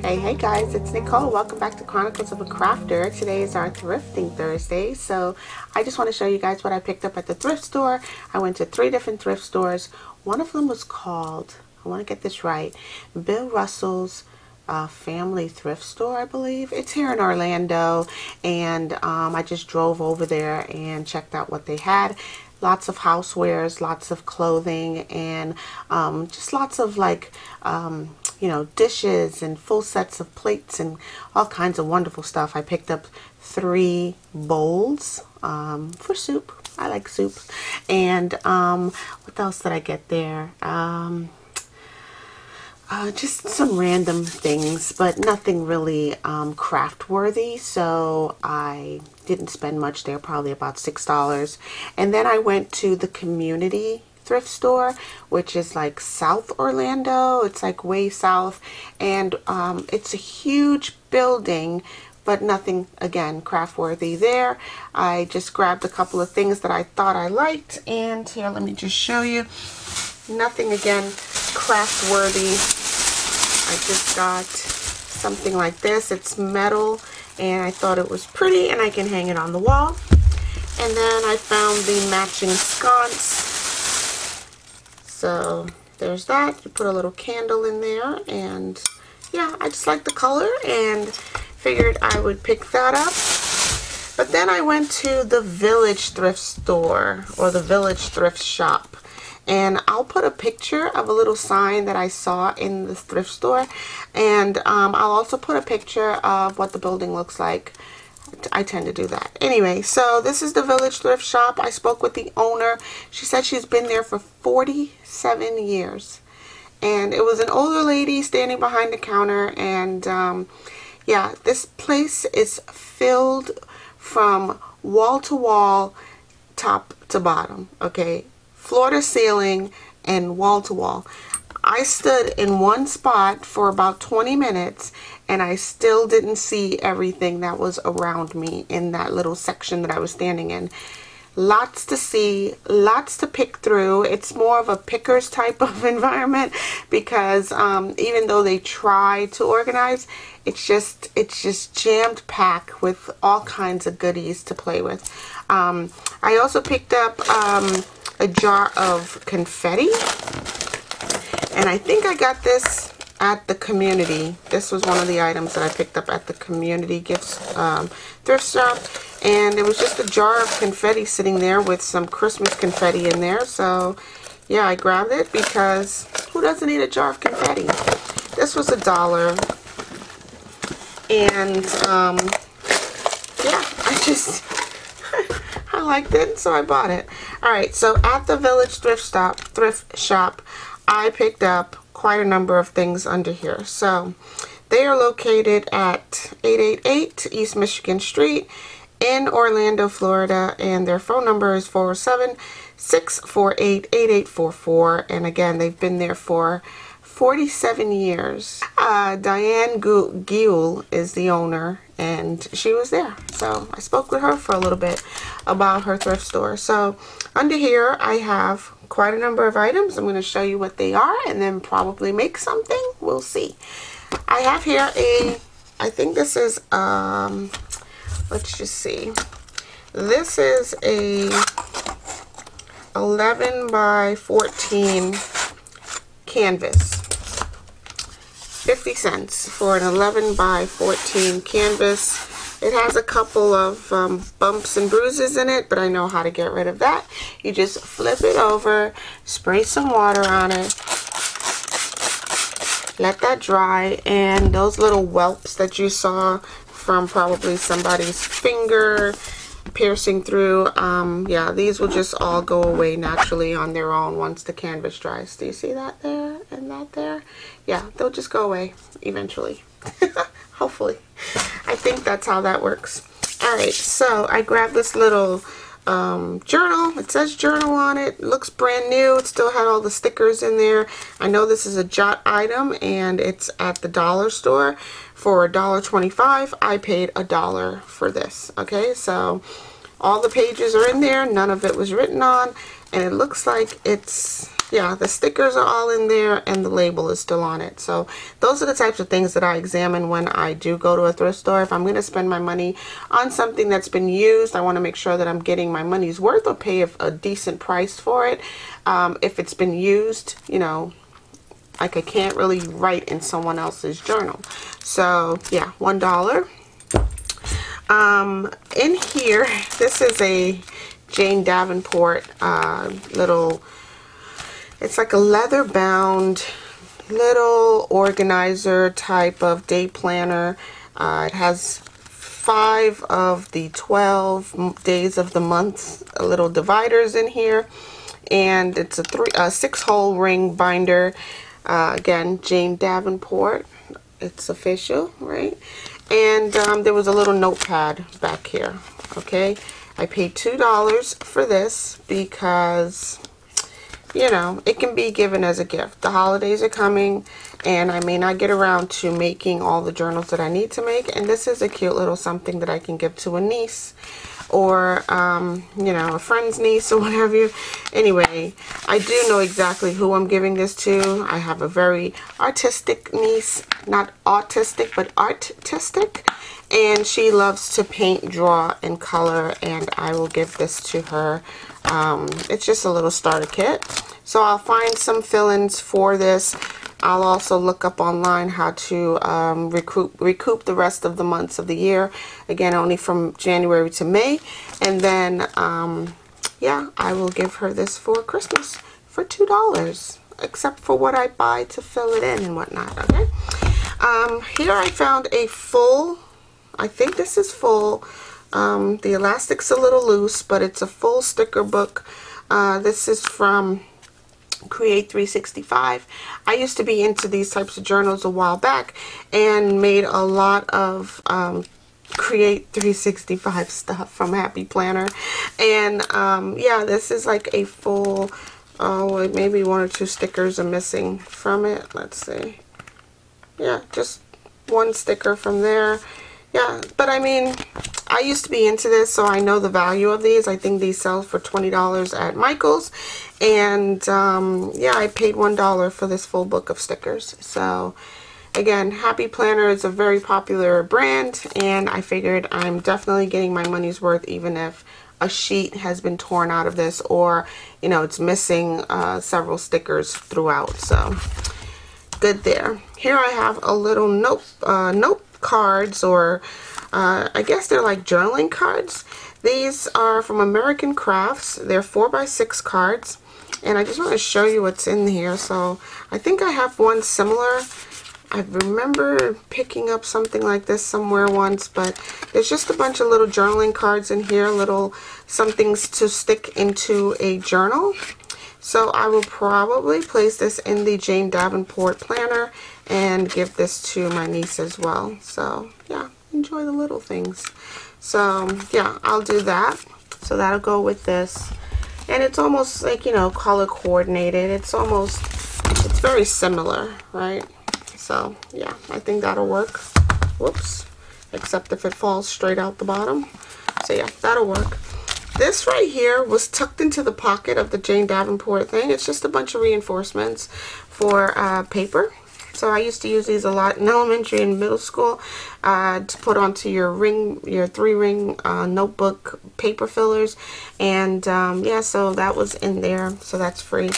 Hey guys, it's Nicole. Welcome back to Chronicles of a Crafter. Today is our Thrifting Thursday, so I just want to show you guys what I picked up at the thrift store. I went to 3 different thrift stores. One of them was called, I want to get this right, Bill Russell's Family Thrift Store, I believe. It's here in Orlando, and I just drove over there and checked out what they had. Lots of housewares, lots of clothing, and just lots of like you know, dishes and full sets of plates and all kinds of wonderful stuff. I picked up 3 bowls for soup. I like soup. And what else did I get there? Just some random things, but nothing really craft worthy, so I didn't spend much there, probably about $6. And then I went to the community thrift store, which is like South Orlando. It's like way south, and it's a huge building, but nothing, again, craft worthy there. I just grabbed a couple of things that I thought I liked, and here, let me just show you. Nothing, again, craft worthy. I just got something like this. It's metal, and I thought it was pretty, and I can hang it on the wall. And then I found the matching sconce. So there's that. You put a little candle in there, and yeah, I just like the color and figured I would pick that up. But then I went to the Village thrift store, or the Village thrift shop, and I'll put a picture of a little sign that I saw in the thrift store, and I'll also put a picture of what the building looks like. I tend to do that. Anyway, so this is the Village thrift shop. I spoke with the owner. She said she's been there for 47 years. And it was an older lady standing behind the counter. And yeah, this place is filled from wall to wall, top to bottom. Okay, floor to ceiling and wall to wall. I stood in one spot for about 20 minutes, and I still didn't see everything that was around me in that little section that I was standing in. Lots to see, lots to pick through. It's more of a picker's type of environment, because even though they try to organize, it's just jammed packed with all kinds of goodies to play with. I also picked up a jar of confetti. And I think I got this at the community. This was one of the items that I picked up at the community gifts thrift shop. And it was just a jar of confetti sitting there with some Christmas confetti in there. So yeah, I grabbed it because who doesn't need a jar of confetti? This was $1. And yeah, I liked it, so I bought it. Alright, so at the Village thrift shop, I picked up quite a number of things under here. So they are located at 888 East Michigan Street in Orlando, Florida, and their phone number is 407-648-8844. And again, they've been there for 47 years. Diane Guel is the owner, and she was there. So I spoke with her for a little bit about her thrift store. So under here, I have quite a number of items. I'm going to show you what they are and then probably make something. We'll see. I have here I think this is, let's just see. This is a 11 by 14 canvas. 50 cents for an 11 by 14 canvas. It has a couple of bumps and bruises in it, but I know how to get rid of that. You just flip it over, spray some water on it, let that dry, and those little whelps that you saw from probably somebody's finger piercing through, yeah, these will just all go away naturally on their own once the canvas dries. Do you see that there and that there? Yeah, they'll just go away eventually. Hopefully. I think that's how that works. Alright, so I grabbed this little journal. It says journal on it. It looks brand new. It still had all the stickers in there. I know this is a Jot item, and it's at the dollar store for $1.25. I paid $1 for this. Okay, so all the pages are in there. None of it was written on, and it looks like it's yeah, the stickers are all in there and the label is still on it. So those are the types of things that I examine when I do go to a thrift store. If I'm going to spend my money on something that's been used, I want to make sure that I'm getting my money's worth or pay a decent price for it. If it's been used, you know, like I can't really write in someone else's journal. So yeah, $1. In here, this is a Jane Davenport little, it's like a leather bound little organizer type of day planner. It has 5 of the 12 days of the month little dividers in here, and it's a 6-hole ring binder. Again, Jane Davenport, it's official, right? And there was a little notepad back here. Okay, I paid $2 for this because, you know, it can be given as a gift. The holidays are coming and I may not get around to making all the journals that I need to make, and this is a cute little something that I can give to a niece or you know, a friend's niece or whatever. Anyway, I do know exactly who I'm giving this to. I have a very artistic niece, not autistic but artistic, and she loves to paint, draw, and color, and I will give this to her. It's just a little starter kit, so I'll find some fill-ins for this. I'll also look up online how to recoup the rest of the months of the year. Again, only from January to May. And then, yeah, I will give her this for Christmas for $2. Except for what I buy to fill it in and whatnot, okay? Here I found a full, I think this is full. The elastic's a little loose, but it's a full sticker book. This is from Create 365. I used to be into these types of journals a while back and made a lot of Create 365 stuff from Happy Planner, and yeah, this is like a full, oh, maybe 1 or 2 stickers are missing from it. Let's see. Yeah, just 1 sticker from there. Yeah, but I mean, I used to be into this, so I know the value of these. I think these sell for $20 at Michael's. And yeah, I paid $1 for this full book of stickers. So again, Happy Planner is a very popular brand, and I figured I'm definitely getting my money's worth even if a sheet has been torn out of this, or, you know, it's missing several stickers throughout. So good there. Here I have a little note cards, or I guess they're like journaling cards. These are from American Crafts. They're 4x6 cards, and I just want to show you what's in here. So I think I have one similar. I remember picking up something like this somewhere once, but there's just a bunch of little journaling cards in here, little somethings to stick into a journal. So I will probably place this in the Jane Davenport planner and give this to my niece as well. So yeah, enjoy the little things. So yeah, I'll do that. So that'll go with this. And it's almost like, you know, color coordinated. It's very similar, right? So yeah, I think that'll work. Whoops. Except if it falls straight out the bottom. So yeah, that'll work. This right here was tucked into the pocket of the Jane Davenport thing. It's just a bunch of reinforcements for paper. So I used to use these a lot in elementary and middle school to put onto your 3-ring notebook paper fillers. And yeah, so that was in there. So that's free.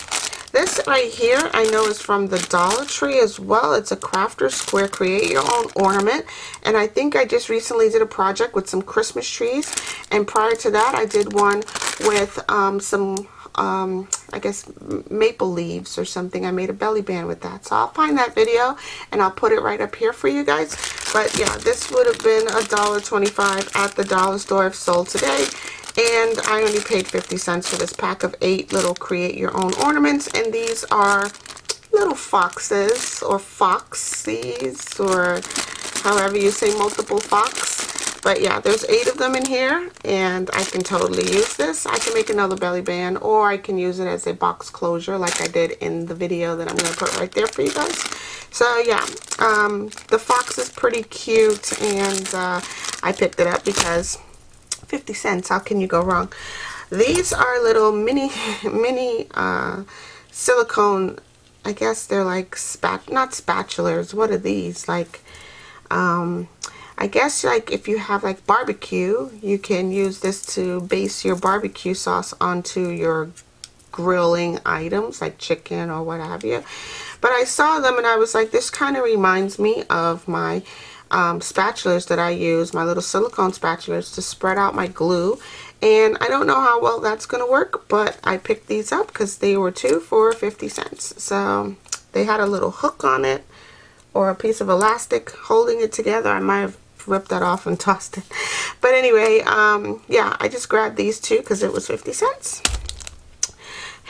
This right here I know is from the Dollar Tree as well. It's a Crafter Square Create Your Own Ornament. And I think I just recently did a project with some Christmas trees. And prior to that I did one with some I guess maple leaves or something. I made a belly band with that. So I'll find that video and I'll put it right up here for you guys. But yeah, this would have been $1.25 at the dollar store if sold today. And I only paid 50 cents for this pack of 8 little create your own ornaments. And these are little foxes or foxies, or however you say multiple fox. But yeah, there's 8 of them in here, and I can totally use this. I can make another belly band, or I can use it as a box closure like I did in the video that I'm going to put right there for you guys. So yeah, the fox is pretty cute, and I picked it up because 50 cents, how can you go wrong? These are little mini silicone, I guess they're like not spatulas, what are these, like I guess like if you have like barbecue, you can use this to base your barbecue sauce onto your grilling items like chicken or what have you. But I saw them and I was like, this kind of reminds me of my spatulas that I use, my little silicone spatulas to spread out my glue. And I don't know how well that's going to work, but I picked these up because they were 2 for 50 cents. So they had a little hook on it or a piece of elastic holding it together. I might have ripped that off and tossed it. But anyway, yeah, I just grabbed these 2 because it was 50 cents.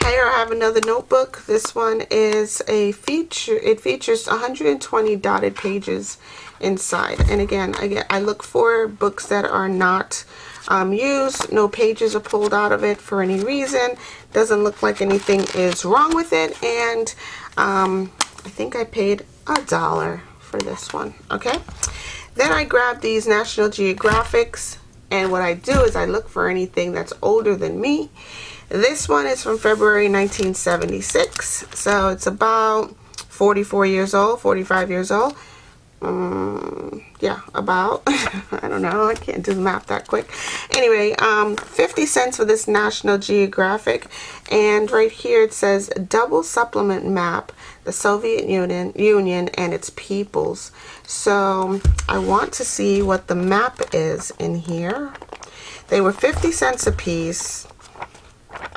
Here I have another notebook. This one is a feature. It features 120 dotted pages inside. And again, I look for books that are not used. No pages are pulled out of it for any reason. Doesn't look like anything is wrong with it. And I think I paid $1 for this one. Okay. Then I grabbed these National Geographics. And what I do is I look for anything that's older than me. This one is from February 1976, so it's about 44 years old, 45 years old. Yeah, about. I don't know, I can't do the math that quick. Anyway, 50 cents for this National Geographic, and right here it says double supplement map, the Soviet Union and its peoples. So I want to see what the map is in here. They were 50 cents a piece.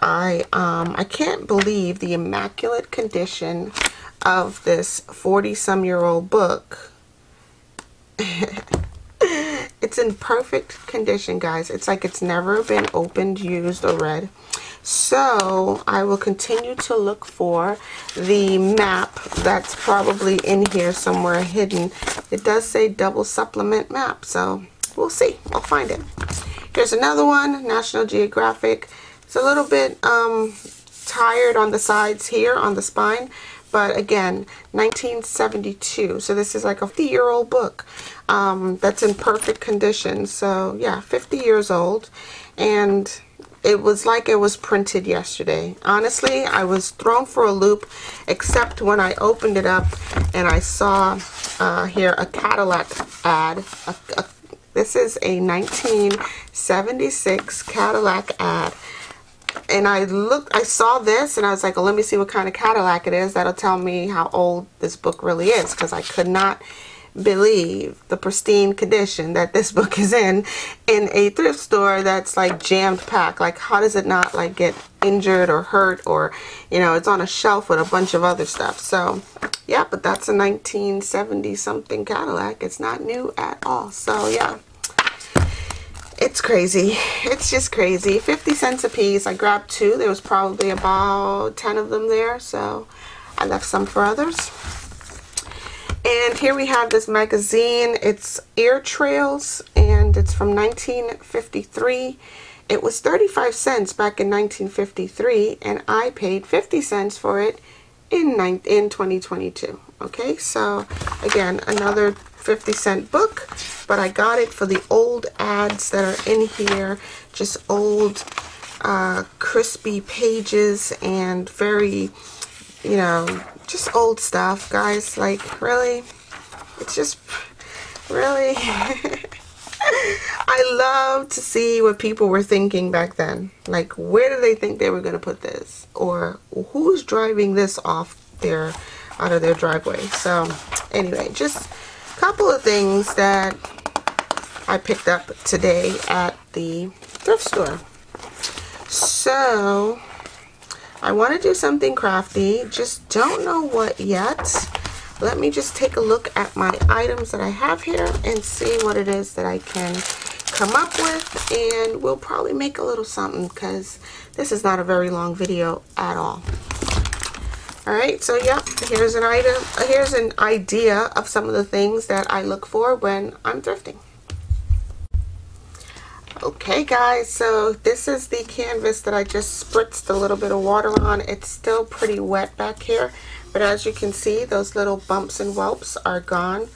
I can't believe the immaculate condition of this 40-some-year-old book. It's in perfect condition, guys. It's like it's never been opened, used, or read. So I will continue to look for the map that's probably in here somewhere hidden. It does say double supplement map, so we'll see. I'll find it. Here's another one, National Geographic. It's a little bit tired on the sides here, on the spine, but again, 1972. So this is like a 50-year-old book that's in perfect condition. So yeah, 50 years old, and it was like it was printed yesterday. Honestly, I was thrown for a loop, except when I opened it up and I saw here a Cadillac ad. This is a 1976 Cadillac ad. And I saw this and I was like, well, let me see what kind of Cadillac it is. That'll tell me how old this book really is, because I could not believe the pristine condition that this book is in a thrift store that's like jammed packed. Like, how does it not like get injured or hurt, or, you know, it's on a shelf with a bunch of other stuff. So yeah, but that's a 1970 something Cadillac. It's not new at all. So yeah, it's crazy. It's just crazy. 50 cents a piece. I grabbed 2. There was probably about 10 of them there, so I left some for others. And here we have this magazine. It's Air Trails, and it's from 1953. It was 35 cents back in 1953, and I paid 50 cents for it in 2022. Okay, so again, another 50-cent book, but I got it for the old ads that are in here. Just old crispy pages and very, you know, just old stuff, guys. Like, really, it's just really I love to see what people were thinking back then. Like, where do they think they were going to put this, or who's driving this out of their driveway? So anyway, just couple of things that I picked up today at the thrift store. So I want to do something crafty, just don't know what yet. Let me just take a look at my items that I have here and see what it is that I can come up with, and we'll probably make a little something, because this is not a very long video at all. Alright, so yeah, here's an idea of some of the things that I look for when I'm thrifting. Okay guys, so this is the canvas that I just spritzed a little bit of water on. It's still pretty wet back here, but as you can see, those little bumps and whelps are gone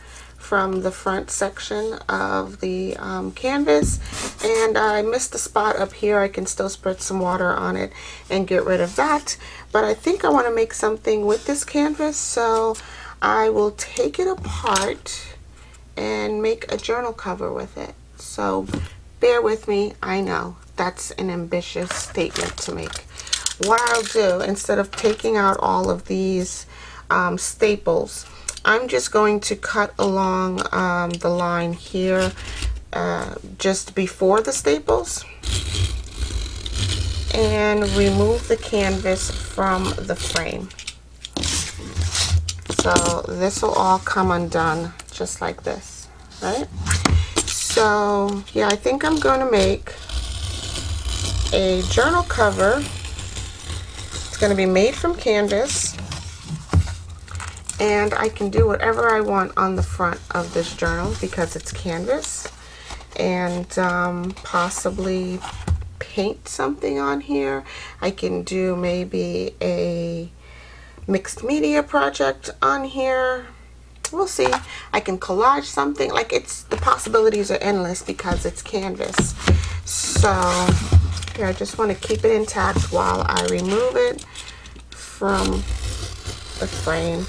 from the front section of the canvas, and I missed the spot up here. I can still spread some water on it and get rid of that, but I think I want to make something with this canvas, so I will take it apart and make a journal cover with it. So bear with me. I know that's an ambitious statement to make. What I'll do, instead of taking out all of these staples, I'm just going to cut along the line here just before the staples and remove the canvas from the frame. So this will all come undone just like this, right? So yeah, I think I'm going to make a journal cover. It's going to be made from canvas, and I can do whatever I want on the front of this journal because it's canvas, and possibly paint something on here. I can do maybe a mixed media project on here. We'll see. I can collage something. Like, it's, the possibilities are endless because it's canvas. So here, I just want to keep it intact while I remove it from the frame.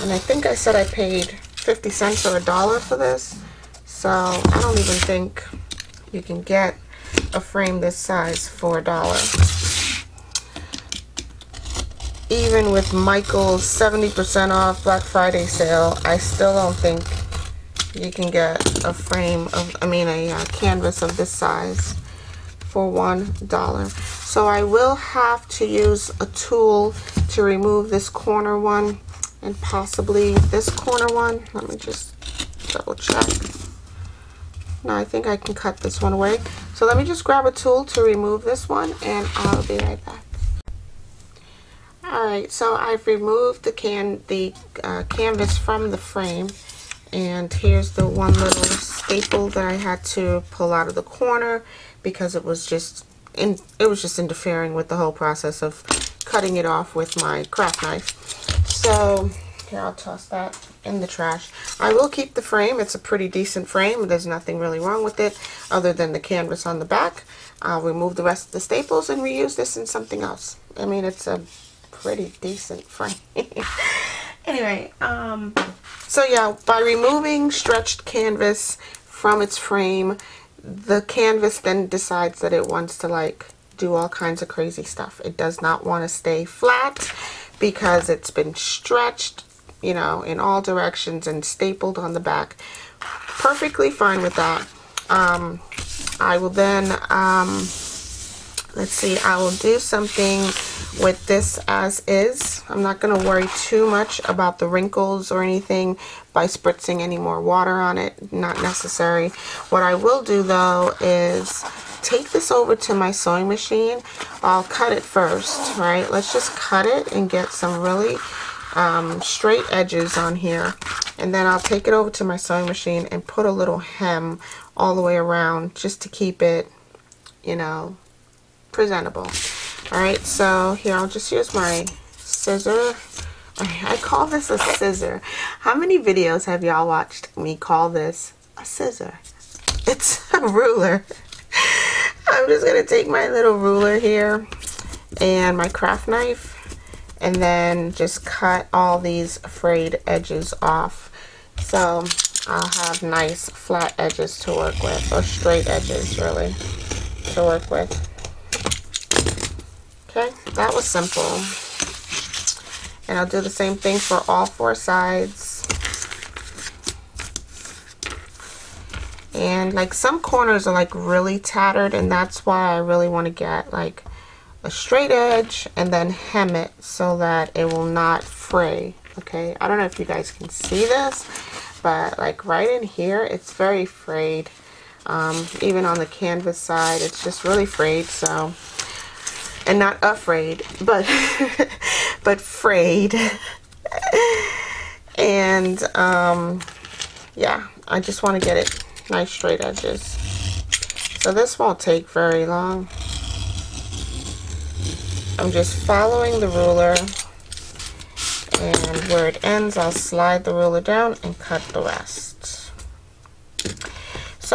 And I think I said I paid 50 cents or $1 for this, so I don't even think you can get a frame this size for $1. Even with Michael's 70% off Black Friday sale, I still don't think you can get a frame of, a canvas of this size for $1. So I will have to use a tool to remove this corner one and possibly this corner one. Let me just double check. No, I think I can cut this one away. So let me just grab a tool to remove this one, and I'll be right back. Alright, so I've removed the canvas from the frame, and here's the one little staple that I had to pull out of the corner because it was just interfering with the whole process of cutting it off with my craft knife. So here, I'll toss that in the trash. I will keep the frame. It's a pretty decent frame. There's nothing really wrong with it other than the canvas on the back. I'll remove the rest of the staples and reuse this in something else. I mean, it's a pretty decent frame. Anyway, so yeah, by removing stretched canvas from its frame, the canvas then decides that it wants to like do all kinds of crazy stuff. It does not want to stay flat because it's been stretched, you know, in all directions and stapled on the back. Perfectly fine with that. I will then let's see, I will do something with this as is. I'm not going to worry too much about the wrinkles or anything by spritzing any more water on it. Not necessary. What I will do though is take this over to my sewing machine. I'll cut it first, right? Let's just cut it and get some really straight edges on here. And then I'll take it over to my sewing machine and put a little hem all the way around just to keep it, you know, presentable. Alright, so here I'll just use my scissor. I call this a scissor. How many videos have y'all watched me call this a scissor? It's a ruler. I'm just going to take my little ruler here and my craft knife and then just cut all these frayed edges off. So I'll have nice flat edges to work with, or straight edges really to work with. Okay, that was simple. And I'll do the same thing for all 4 sides. And like some corners are like really tattered, and that's why I really want to get like a straight edge and then hem it so that it will not fray. Okay, I don't know if you guys can see this, but like right in here it's very frayed. Even on the canvas side it's just really frayed. So, and not afraid, but but frayed. And yeah, I just want to get it nice straight edges. So this won't take very long. I'm just following the ruler, and where it ends I'll slide the ruler down and cut the rest.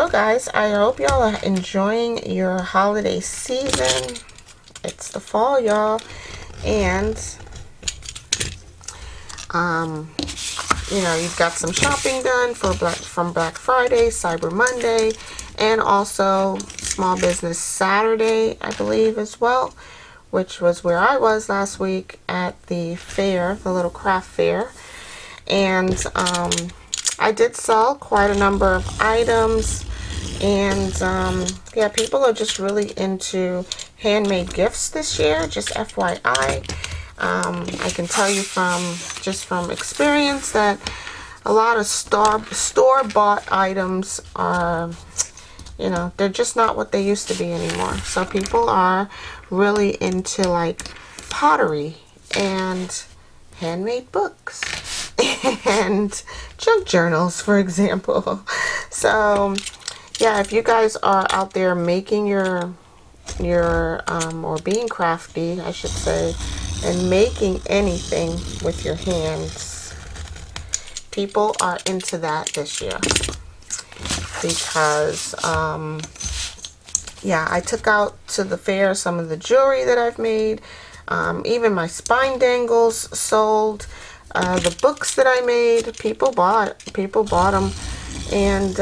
So guys, I hope y'all are enjoying your holiday season. It's the fall, y'all, and you know, you've got some shopping done for from Black Friday, Cyber Monday, and also Small Business Saturday, I believe, as well, which was where I was last week at the fair, the little craft fair. And I did sell quite a number of items, and yeah, people are just really into handmade gifts this year, just FYI. I can tell you from experience that a lot of store-bought items are, you know, they're just not what they used to be anymore. So people are really into like pottery and handmade books and junk journals, for example. So yeah, if you guys are out there making your or being crafty, I should say, and making anything with your hands, people are into that this year, because yeah, I took out to the fair some of the jewelry that I've made, even my spine dangles sold, the books that I made, people bought them, and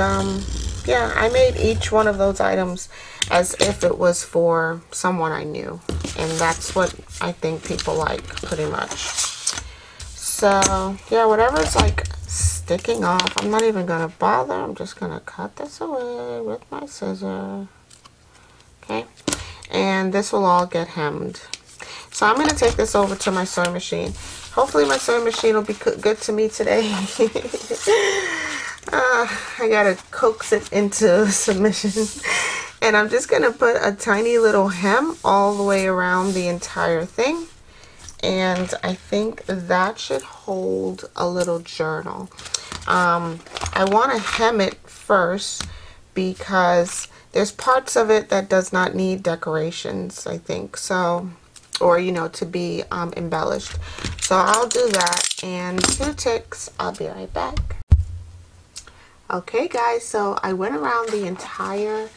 yeah, I made each one of those items as if it was for someone I knew, and that's what I think people like, pretty much. So yeah, whatever's like sticking off, I'm not even gonna bother. I'm just gonna cut this away with my scissors. Okay, and this will all get hemmed. So I'm gonna take this over to my sewing machine. Hopefully my sewing machine will be good to me today. I gotta coax it into submission. And I'm just gonna put a tiny little hem all the way around the entire thing. And I think that should hold a little journal. I want to hem it first because there's parts of it that does not need decorations, I think. So, or, you know, to be embellished. So I'll do that. And 2 ticks. I'll be right back. Okay guys, so I went around the entire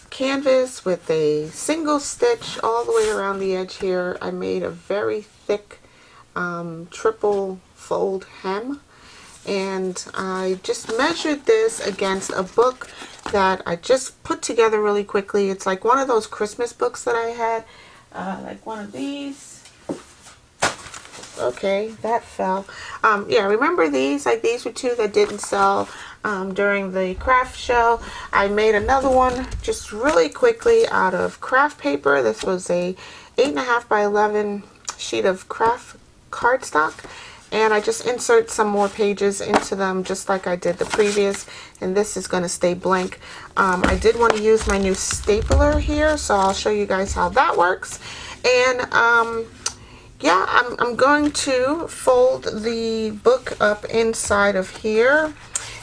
canvas with a single stitch all the way around the edge here. I made a very thick triple fold hem, and I just measured this against a book that I just put together really quickly. It's like one of those Christmas books that I had, like one of these. Okay, that fell. Yeah, remember these? Like, these were 2 that didn't sell during the craft show. I made another one just really quickly out of craft paper. This was a 8.5 by 11 sheet of craft cardstock, and I just insert some more pages into them just like I did the previous, and this is going to stay blank. I did want to use my new stapler here, so I'll show you guys how that works. And yeah, I'm going to fold the book up inside of here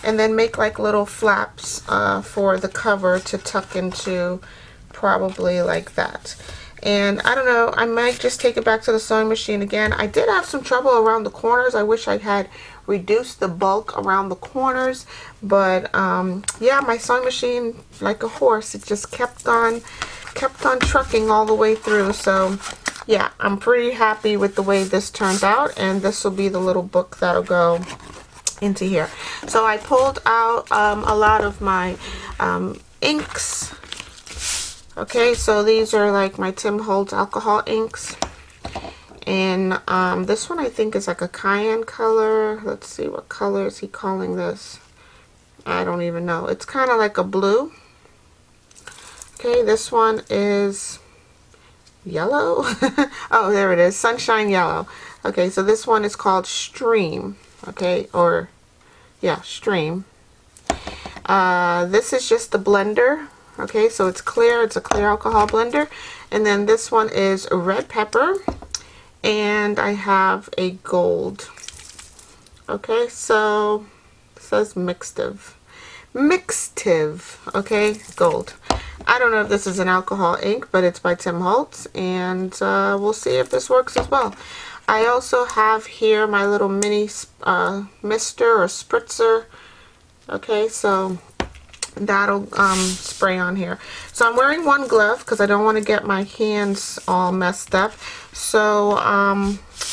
and then make like little flaps for the cover to tuck into, probably like that. And I don't know, I might just take it back to the sewing machine again. I did have some trouble around the corners. I wish I had reduced the bulk around the corners, but yeah, my sewing machine, like a horse, it just kept on trucking all the way through. So yeah, I'm pretty happy with the way this turned out, and this will be the little book that'll go into here. So I pulled out a lot of my inks. Okay, so these are like my Tim Holtz alcohol inks, and this one I think is like a cayenne color. Let's see, what color is he calling this? I don't even know. It's kind of like a blue. Okay, this one is yellow. Oh, there it is, sunshine yellow. Okay, so this one is called Stream. Okay, or yeah, Stream. This is just the blender. Okay, so it's clear, it's a clear alcohol blender. And then this one is red pepper, and I have a gold. Okay, so it says mixtive, okay, gold. I don't know if this is an alcohol ink, but it's by Tim Holtz, and we'll see if this works as well. I also have here my little mini mister or spritzer Okay, so that'll spray on here. So I'm wearing one glove because I don't want to get my hands all messed up. So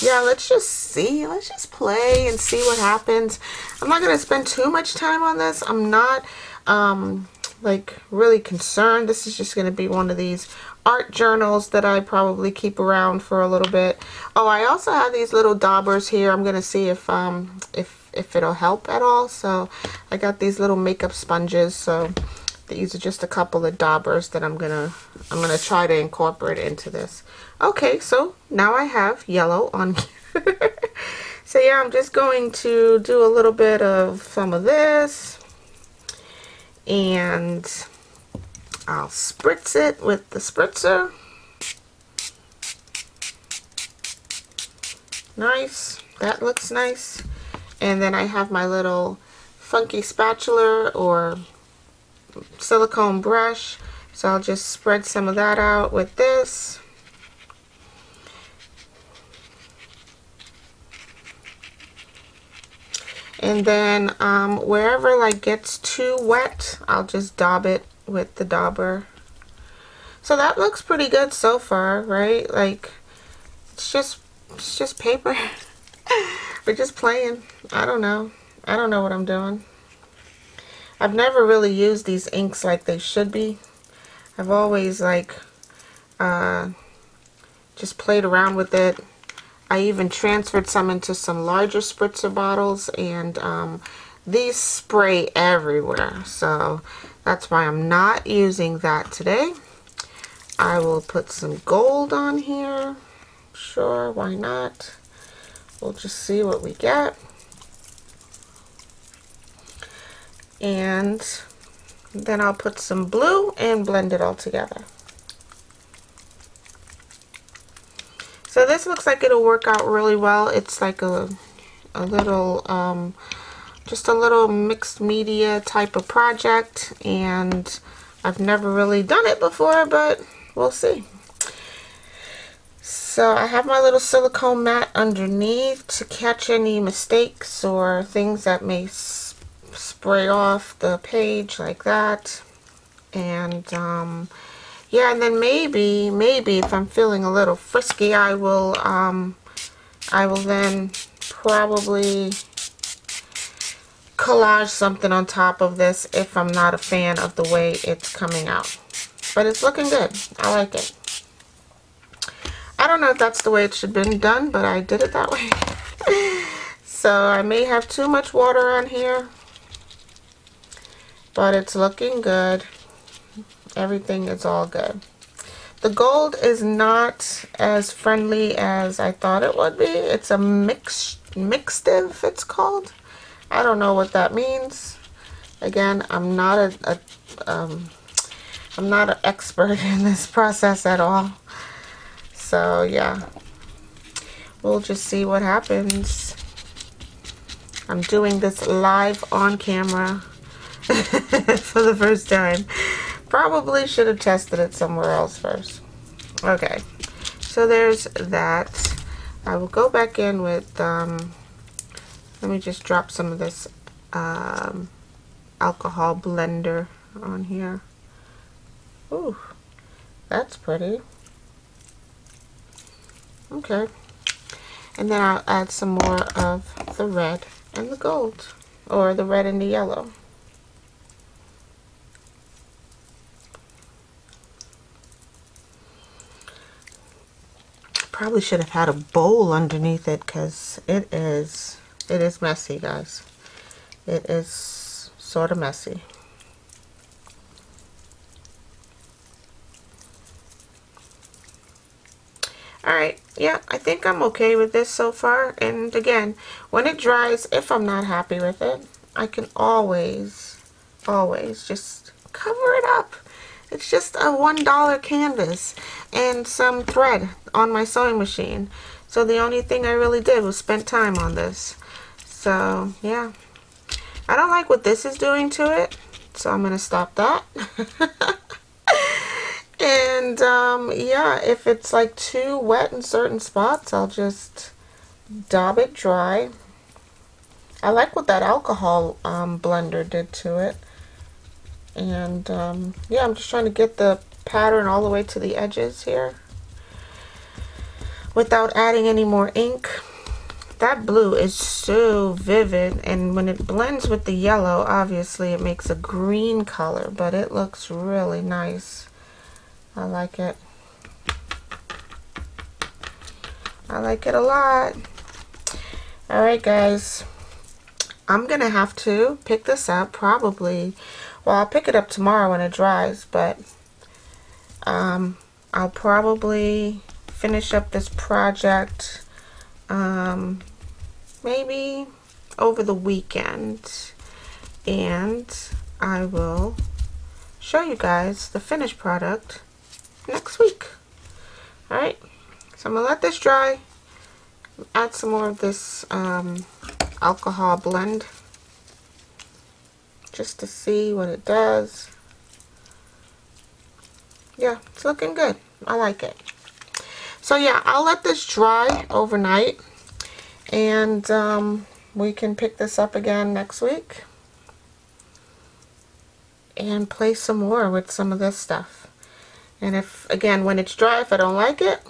yeah, let's just see. Let's just play and see what happens. I'm not going to spend too much time on this. I'm not like really concerned. This is just going to be one of these art journals that I probably keep around for a little bit. Oh, I also have these little daubers here. I'm going to see if it'll help at all. So I got these little makeup sponges. So these are just a couple of daubers that I'm gonna try to incorporate into this. Okay, so now I have yellow on here. So yeah, I'm just going to do a little bit of some of this, and I'll spritz it with the spritzer. Nice, that looks nice. And then I have my little funky spatula or silicone brush, so I'll just spread some of that out with this. And then wherever like gets too wet, I'll just daub it with the dauber. So that looks pretty good so far, right? Like it's just paper. We're just playing. I don't know what I'm doing. I've never really used these inks like they should be. I've always like just played around with it. I even transferred some into some larger spritzer bottles, and these spray everywhere, so that's why I'm not using that today. I will put some gold on here. Sure, why not? We'll just see what we get. And then I'll put some blue and blend it all together. So this looks like it'll work out really well. It's like a little, just a little mixed media type of project, and I've never really done it before, but we'll see. So I have my little silicone mat underneath to catch any mistakes or things that may spray off the page like that. And yeah, and then maybe if I'm feeling a little frisky, I will then probably collage something on top of this if I'm not a fan of the way it's coming out. But it's looking good. I like it. I don't know if that's the way it should have been done, but I did it that way. So I may have too much water on here, but it's looking good. Everything is all good. The gold is not as friendly as I thought it would be. It's a mixedmediajournal, it's called. I don't know what that means. Again, I'm not an expert in this process at all. So yeah, we'll just see what happens. I'm doing this live on camera for the first time. Probably should have tested it somewhere else first. Okay, so there's that. I will go back in with, let me just drop some of this alcohol blender on here. Ooh, that's pretty. Okay, and then I'll add some more of the red and the gold, or the red and the yellow. Probably should have had a bowl underneath it because it is messy, guys. It is sort of messy. Alright, yeah, I think I'm okay with this so far. And again, when it dries, if I'm not happy with it, I can always just cover it up. It's just a $1 canvas and some thread on my sewing machine. So the only thing I really did was spend time on this. So yeah, I don't like what this is doing to it, so I'm gonna stop that. And yeah, if it's like too wet in certain spots, I'll just daub it dry. I like what that alcohol blender did to it. And yeah, I'm just trying to get the pattern all the way to the edges here without adding any more ink. That blue is so vivid, and when it blends with the yellow, obviously it makes a green color, but it looks really nice. I like it. I like it a lot. Alright guys, I'm gonna have to pick this up probably, well, I'll pick it up tomorrow when it dries, but I'll probably finish up this project maybe over the weekend, and I will show you guys the finished product next week. Alright, so I'm gonna let this dry, add some more of this alcohol blend just to see what it does. Yeah, it's looking good. I like it. So yeah, I'll let this dry overnight, and we can pick this up again next week and play some more with some of this stuff. And if, again, when it's dry, if I don't like it,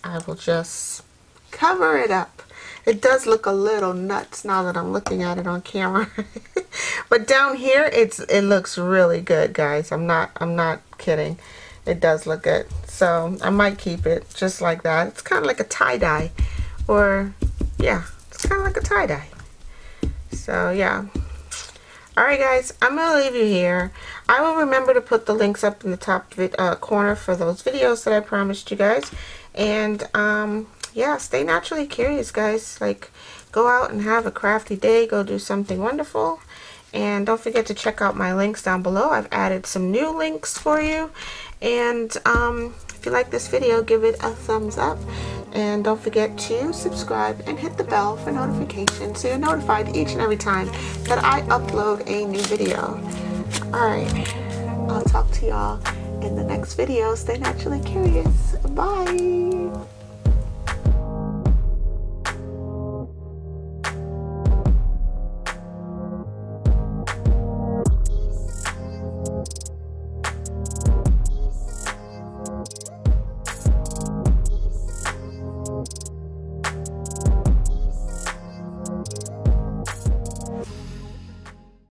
I will just cover it up. It does look a little nuts now that I'm looking at it on camera. But down here it looks really good, guys. I'm not kidding. It does look good. So I might keep it just like that. It's kind of like a tie-dye, or yeah, it's kind of like a tie-dye. So yeah. Alright guys, I'm going to leave you here. I will remember to put the links up in the top corner for those videos that I promised you guys. And yeah, stay naturally curious, guys. Like, go out and have a crafty day. Go do something wonderful. And don't forget to check out my links down below. I've added some new links for you. And if you like this video, give it a thumbs up. And don't forget to subscribe and hit the bell for notifications so you're notified each and every time that I upload a new video. Alright, I'll talk to y'all in the next video. Stay naturally curious. Bye!